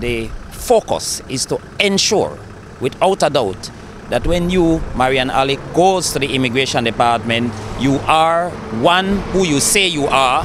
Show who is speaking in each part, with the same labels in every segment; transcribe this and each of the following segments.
Speaker 1: the focus is to ensure, without a doubt, that when you, Marian Ali, goes to the immigration department, you are one, who you say you are,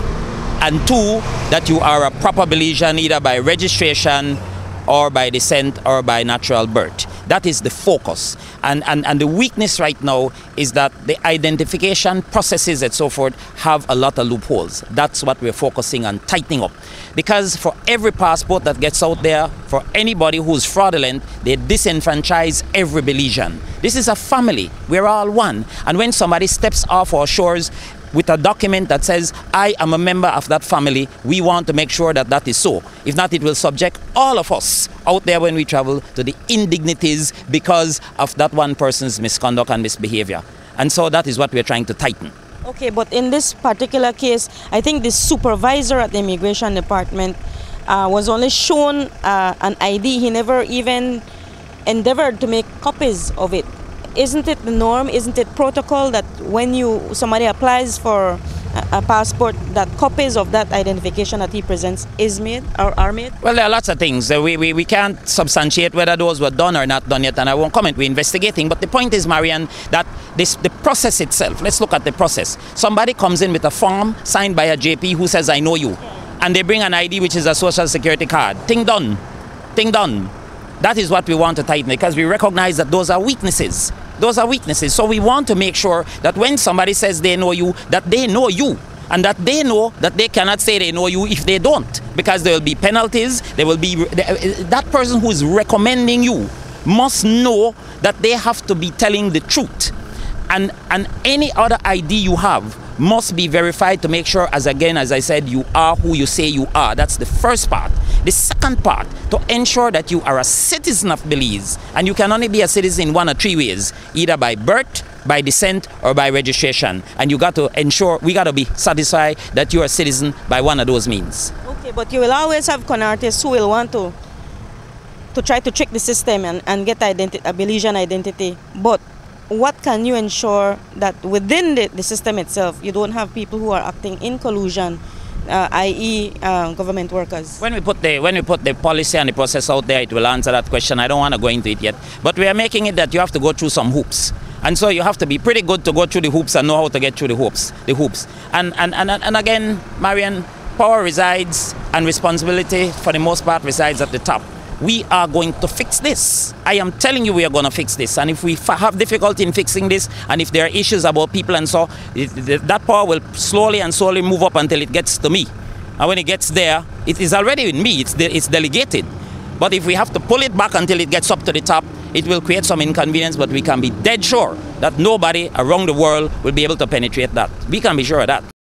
Speaker 1: and two, that you are a proper Belizean either by registration or by descent or by natural birth. That is the focus. And the weakness right now is that the identification processes and so forth have a lot of loopholes. That's what we're focusing on tightening up. Because for every passport that gets out there, for anybody who's fraudulent, they disenfranchise every Belizean. This is a family. We're all one. And when somebody steps off our shores with a document that says, I am a member of that family, we want to make sure that that is so. If not, it will subject all of us out there when we travel to the indignities because of that one person's misconduct and misbehavior. And so that is what we're trying to tighten.
Speaker 2: Okay, but in this particular case, I think the supervisor at the immigration department was only shown an ID. He never even endeavored to make copies of it. Isn't it the norm, isn't it protocol that when somebody applies for a passport, that copies of that identification that he presents is made or are made?
Speaker 1: Well, there are lots of things. We can't substantiate whether those were done or not done yet, and I won't comment. We're investigating. But the point is, Marian, that the process itself, let's look at the process. Somebody comes in with a form signed by a JP who says, I know you. And they bring an ID, which is a social security card. Thing done. Thing done. That is what we want to tighten, because we recognize that those are weaknesses. Those are weaknesses. So we want to make sure that when somebody says they know you, that they know you. And that they know that they cannot say they know you if they don't. Because there will be penalties. There will be that person who is recommending you must know that they have to be telling the truth. And any other ID you have must be verified to make sure, as I said, you are who you say you are. That's the first part. The second part, to ensure that you are a citizen of Belize, and you can only be a citizen in one of three ways, either by birth, by descent, or by registration. And you got to ensure, we got to be satisfied that you're a citizen by one of those means.
Speaker 2: Okay, but you will always have con artists who will want to try to trick the system and get a Belizean identity. But what can you ensure that within the system itself, you don't have people who are acting in collusion, i.e. government workers?
Speaker 1: When we put the policy and the process out there, it will answer that question. I don't want to go into it yet. But we are making it that you have to go through some hoops. And so you have to be pretty good to go through the hoops and know how to get through the hoops. And again, Marian, power resides and responsibility for the most part resides at the top. We are going to fix this. I am telling you, we are going to fix this. And if we have difficulty in fixing this, and if there are issues about people and so, that power will slowly move up until it gets to me. And when it gets there, it is already in me. It's delegated. But if we have to pull it back until it gets up to the top, it will create some inconvenience, but we can be dead sure that nobody around the world will be able to penetrate that. We can be sure of that.